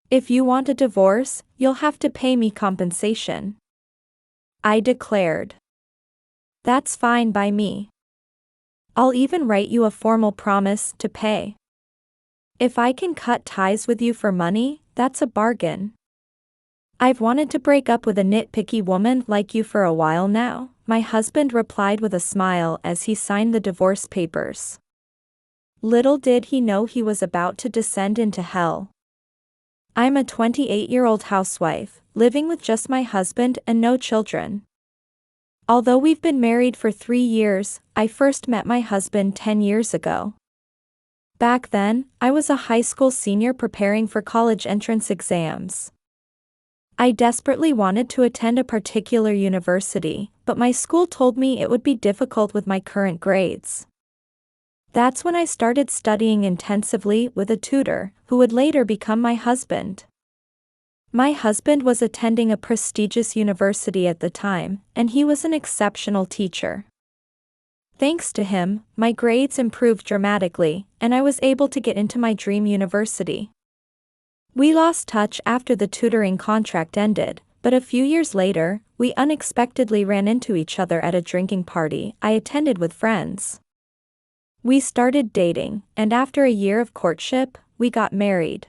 If you want a divorce, you'll have to pay me compensation, I declared. That's fine by me. I'll even write you a formal promise to pay. If I can cut ties with you for money, that's a bargain. I've wanted to break up with a nitpicky woman like you for a while now, my husband replied with a smile as he signed the divorce papers. Little did he know he was about to descend into hell. I'm a 28-year-old housewife, living with just my husband and no children. Although we've been married for 3 years, I first met my husband 10 years ago. Back then, I was a high school senior preparing for college entrance exams. I desperately wanted to attend a particular university, but my school told me it would be difficult with my current grades. That's when I started studying intensively with a tutor, who would later become my husband. My husband was attending a prestigious university at the time, and he was an exceptional teacher. Thanks to him, my grades improved dramatically, and I was able to get into my dream university. We lost touch after the tutoring contract ended, but a few years later, we unexpectedly ran into each other at a drinking party I attended with friends. We started dating, and after a year of courtship, we got married.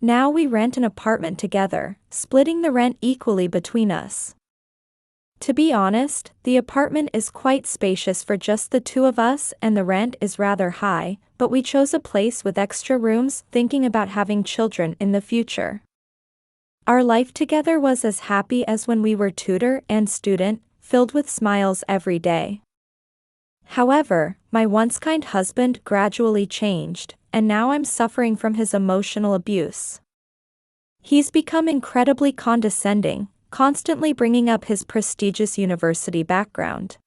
Now we rent an apartment together, splitting the rent equally between us. To be honest, the apartment is quite spacious for just the two of us and the rent is rather high, but we chose a place with extra rooms thinking about having children in the future. Our life together was as happy as when we were tutor and student, filled with smiles every day. However, my once kind husband gradually changed, and now I'm suffering from his emotional abuse. He's become incredibly condescending, constantly bringing up his prestigious university background.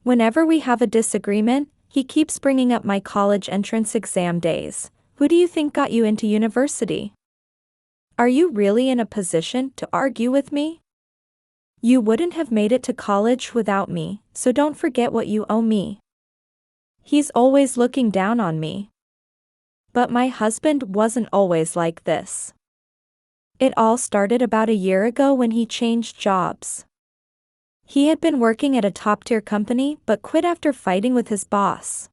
Whenever we have a disagreement, he keeps bringing up my college entrance exam days. Who do you think got you into university? Are you really in a position to argue with me? You wouldn't have made it to college without me, so don't forget what you owe me. He's always looking down on me. But my husband wasn't always like this. It all started about a year ago when he changed jobs. He had been working at a top-tier company but quit after fighting with his boss.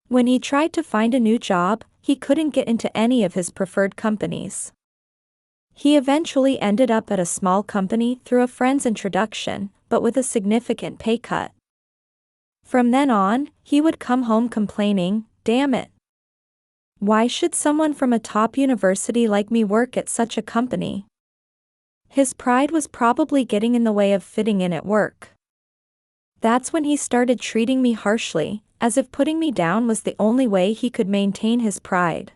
When he tried to find a new job, he couldn't get into any of his preferred companies. He eventually ended up at a small company through a friend's introduction, but with a significant pay cut. From then on, he would come home complaining, "Damn it. Why should someone from a top university like me work at such a company?" His pride was probably getting in the way of fitting in at work. That's when he started treating me harshly, as if putting me down was the only way he could maintain his pride.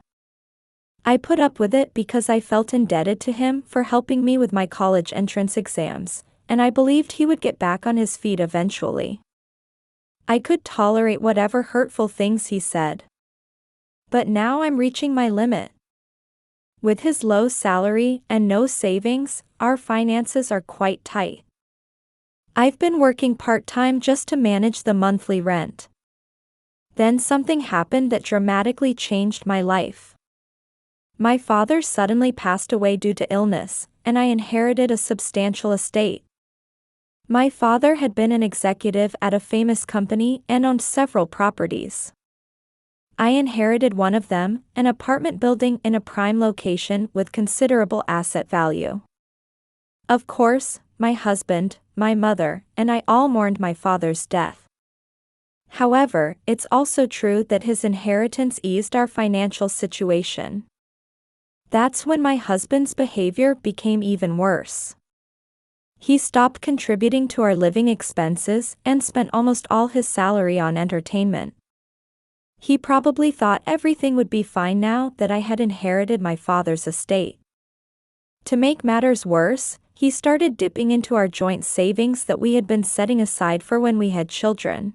I put up with it because I felt indebted to him for helping me with my college entrance exams, and I believed he would get back on his feet eventually. I could tolerate whatever hurtful things he said. But now I'm reaching my limit. With his low salary and no savings, our finances are quite tight. I've been working part-time just to manage the monthly rent. Then something happened that dramatically changed my life. My father suddenly passed away due to illness, and I inherited a substantial estate. My father had been an executive at a famous company and owned several properties. I inherited one of them, an apartment building in a prime location with considerable asset value. Of course, my husband, my mother, and I all mourned my father's death. However, it's also true that his inheritance eased our financial situation. That's when my husband's behavior became even worse. He stopped contributing to our living expenses and spent almost all his salary on entertainment. He probably thought everything would be fine now that I had inherited my father's estate. To make matters worse, he started dipping into our joint savings that we had been setting aside for when we had children.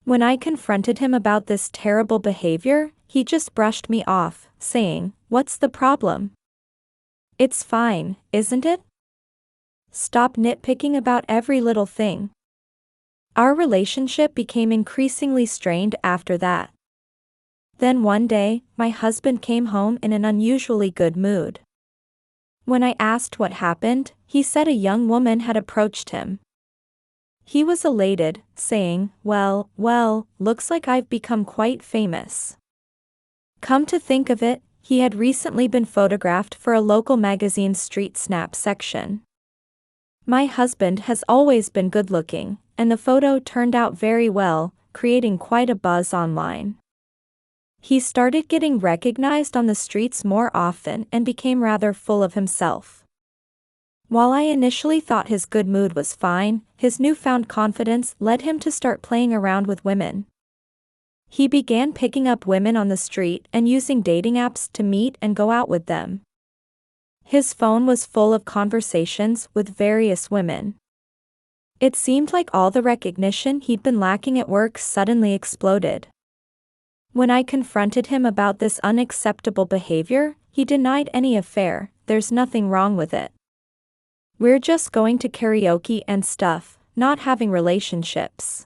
When I confronted him about this terrible behavior, he just brushed me off, saying, "What's the problem? It's fine, isn't it? Stop nitpicking about every little thing." Our relationship became increasingly strained after that. Then one day, my husband came home in an unusually good mood. When I asked what happened, he said a young woman had approached him. He was elated, saying, well, looks like I've become quite famous. Come to think of it, he had recently been photographed for a local magazine's Street Snap section. My husband has always been good-looking, and the photo turned out very well, creating quite a buzz online. He started getting recognized on the streets more often and became rather full of himself. While I initially thought his good mood was fine, his newfound confidence led him to start playing around with women. He began picking up women on the street and using dating apps to meet and go out with them. His phone was full of conversations with various women. It seemed like all the recognition he'd been lacking at work suddenly exploded. When I confronted him about this unacceptable behavior, he denied any affair. There's nothing wrong with it. We're just going to karaoke and stuff, not having relationships.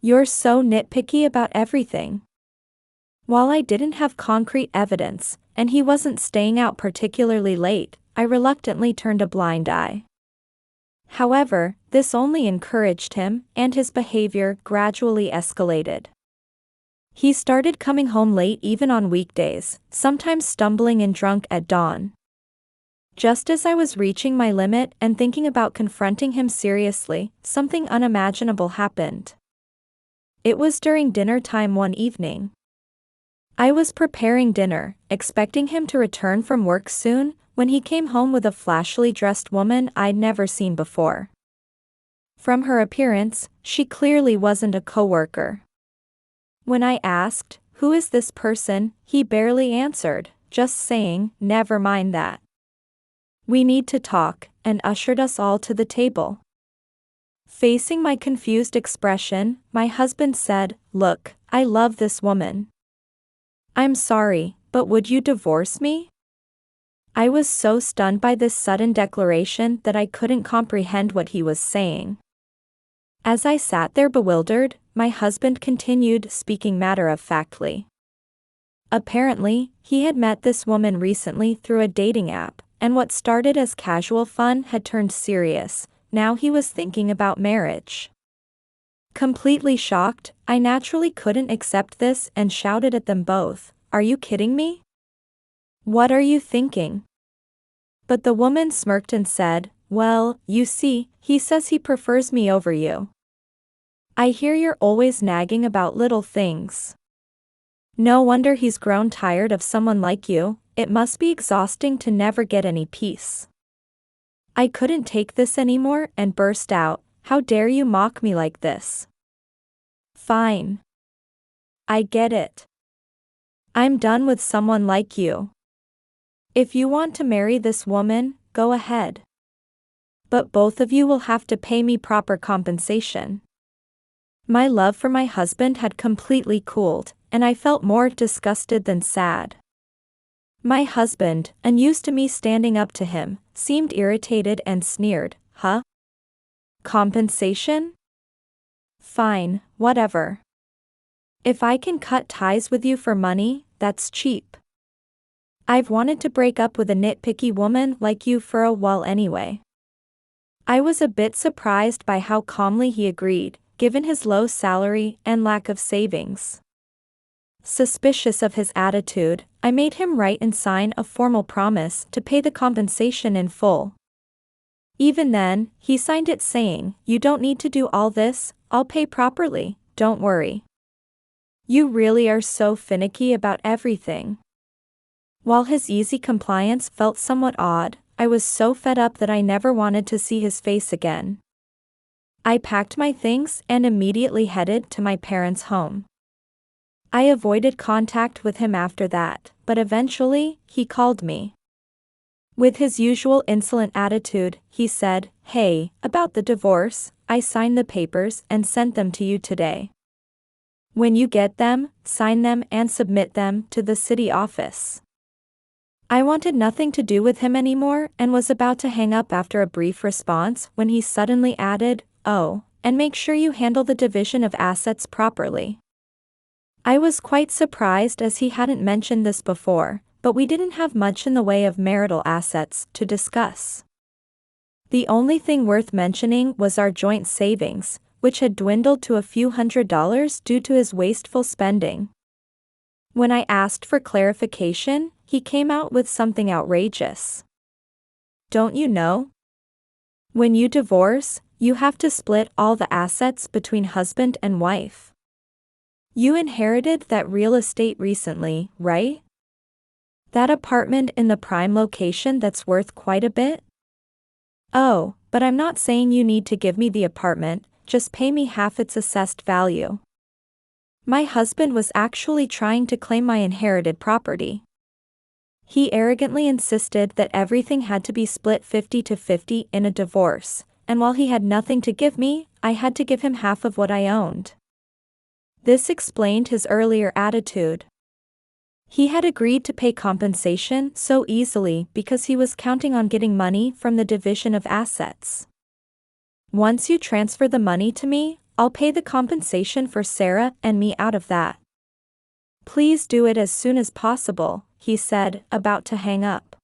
You're so nitpicky about everything. While I didn't have concrete evidence, and he wasn't staying out particularly late, I reluctantly turned a blind eye. However, this only encouraged him, and his behavior gradually escalated. He started coming home late even on weekdays, sometimes stumbling and drunk at dawn. Just as I was reaching my limit and thinking about confronting him seriously, something unimaginable happened. It was during dinner time one evening. I was preparing dinner, expecting him to return from work soon, when he came home with a flashily dressed woman I'd never seen before. From her appearance, she clearly wasn't a coworker. When I asked, "Who is this person?" he barely answered, just saying, "Never mind that. We need to talk," and ushered us all to the table. Facing my confused expression, my husband said, "Look, I love this woman. I'm sorry, but would you divorce me?" I was so stunned by this sudden declaration that I couldn't comprehend what he was saying. As I sat there bewildered, my husband continued speaking matter-of-factly. Apparently, he had met this woman recently through a dating app, and what started as casual fun had turned serious. Now he was thinking about marriage. Completely shocked, I naturally couldn't accept this and shouted at them both, "Are you kidding me? What are you thinking?" But the woman smirked and said, "Well, you see, he says he prefers me over you. I hear you're always nagging about little things. No wonder he's grown tired of someone like you. It must be exhausting to never get any peace." I couldn't take this anymore and burst out, "How dare you mock me like this? Fine. I get it. I'm done with someone like you. If you want to marry this woman, go ahead. But both of you will have to pay me proper compensation." My love for my husband had completely cooled, and I felt more disgusted than sad. My husband, unused to me standing up to him, seemed irritated and sneered, "Huh? Compensation? Fine, whatever. If I can cut ties with you for money, that's cheap. I've wanted to break up with a nitpicky woman like you for a while anyway." I was a bit surprised by how calmly he agreed, given his low salary and lack of savings. Suspicious of his attitude, I made him write and sign a formal promise to pay the compensation in full. Even then, he signed it saying, "You don't need to do all this, I'll pay properly, don't worry. You really are so finicky about everything." While his easy compliance felt somewhat odd, I was so fed up that I never wanted to see his face again. I packed my things and immediately headed to my parents' home. I avoided contact with him after that, but eventually, he called me. With his usual insolent attitude, he said, "Hey, about the divorce, I signed the papers and sent them to you today. When you get them, sign them and submit them to the city office." I wanted nothing to do with him anymore and was about to hang up after a brief response when he suddenly added, "Oh, and make sure you handle the division of assets properly." I was quite surprised as he hadn't mentioned this before, but we didn't have much in the way of marital assets to discuss. The only thing worth mentioning was our joint savings, which had dwindled to a few $100s due to his wasteful spending. When I asked for clarification, he came out with something outrageous. Don't you know? When you divorce, you have to split all the assets between husband and wife. You inherited that real estate recently, right? That apartment in the prime location that's worth quite a bit? Oh, but I'm not saying you need to give me the apartment, just pay me half its assessed value. My husband was actually trying to claim my inherited property. He arrogantly insisted that everything had to be split 50-50 in a divorce, and while he had nothing to give me, I had to give him half of what I owned. This explained his earlier attitude. He had agreed to pay compensation so easily because he was counting on getting money from the division of assets. Once you transfer the money to me, I'll pay the compensation for Sarah and me out of that. Please do it as soon as possible, he said, about to hang up.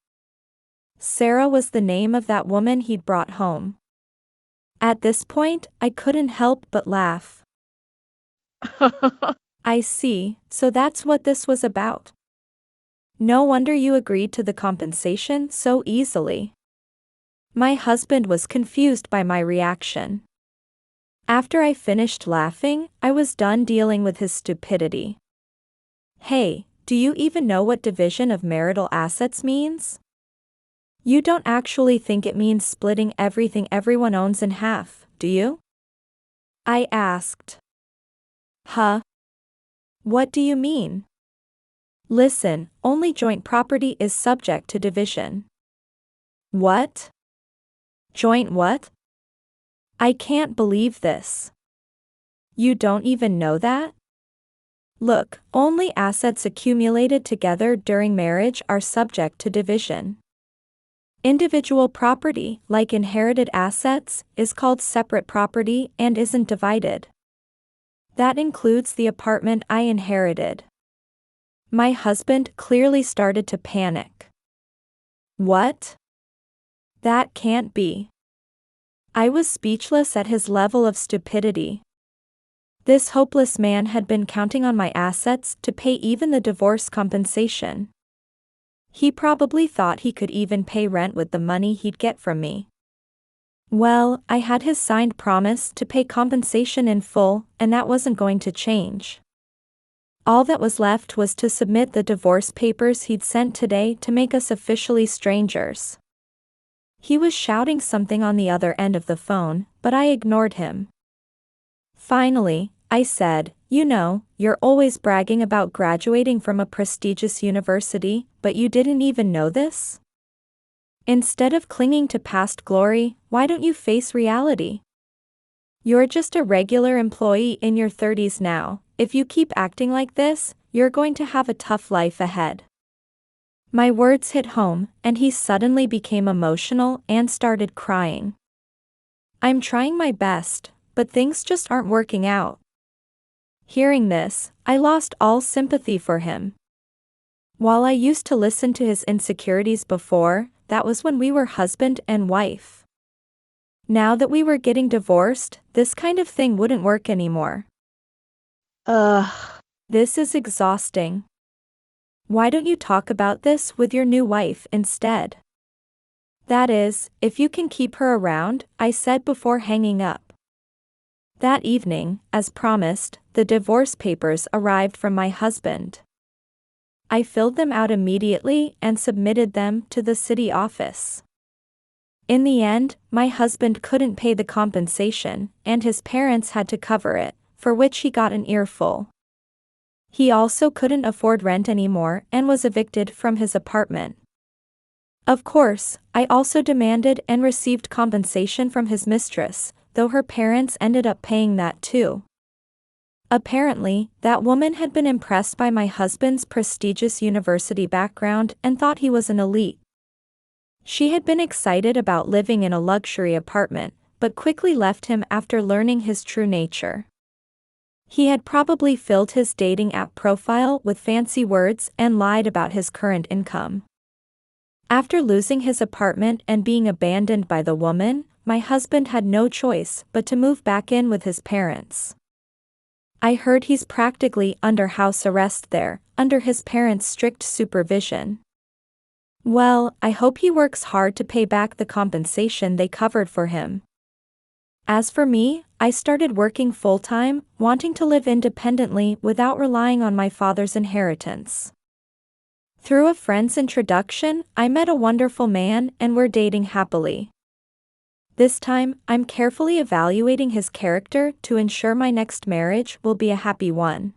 Sarah was the name of that woman he'd brought home. At this point, I couldn't help but laugh. I see, so that's what this was about. No wonder you agreed to the compensation so easily. My husband was confused by my reaction. After I finished laughing, I was done dealing with his stupidity. Hey, do you even know what division of marital assets means? You don't actually think it means splitting everything everyone owns in half, do you? I asked. Huh? What do you mean? Listen, only joint property is subject to division. What? Joint what? I can't believe this. You don't even know that? Look, only assets accumulated together during marriage are subject to division. Individual property, like inherited assets, is called separate property and isn't divided. That includes the apartment I inherited. My husband clearly started to panic. What? That can't be. I was speechless at his level of stupidity. This hopeless man had been counting on my assets to pay even the divorce compensation. He probably thought he could even pay rent with the money he'd get from me. Well, I had his signed promise to pay compensation in full, and that wasn't going to change. All that was left was to submit the divorce papers he'd sent today to make us officially strangers. He was shouting something on the other end of the phone, but I ignored him. Finally, I said, you know, you're always bragging about graduating from a prestigious university, but you didn't even know this? Instead of clinging to past glory, why don't you face reality? You're just a regular employee in your 30s now. If you keep acting like this, you're going to have a tough life ahead. My words hit home, and he suddenly became emotional and started crying. I'm trying my best, but things just aren't working out. Hearing this, I lost all sympathy for him. While I used to listen to his insecurities before, that was when we were husband and wife. Now that we were getting divorced, this kind of thing wouldn't work anymore. This is exhausting. Why don't you talk about this with your new wife instead? That is, if you can keep her around, I said before hanging up. That evening, as promised, the divorce papers arrived from my husband. I filled them out immediately and submitted them to the city office. In the end, my husband couldn't pay the compensation, and his parents had to cover it, for which he got an earful. He also couldn't afford rent anymore and was evicted from his apartment. Of course, I also demanded and received compensation from his mistress, though her parents ended up paying that too. Apparently, that woman had been impressed by my husband's prestigious university background and thought he was an elite. She had been excited about living in a luxury apartment, but quickly left him after learning his true nature. He had probably filled his dating app profile with fancy words and lied about his current income. After losing his apartment and being abandoned by the woman, my husband had no choice but to move back in with his parents. I heard he's practically under house arrest there, under his parents' strict supervision. Well, I hope he works hard to pay back the compensation they covered for him. As for me, I started working full-time, wanting to live independently without relying on my father's inheritance. Through a friend's introduction, I met a wonderful man and we're dating happily. This time, I'm carefully evaluating his character to ensure my next marriage will be a happy one.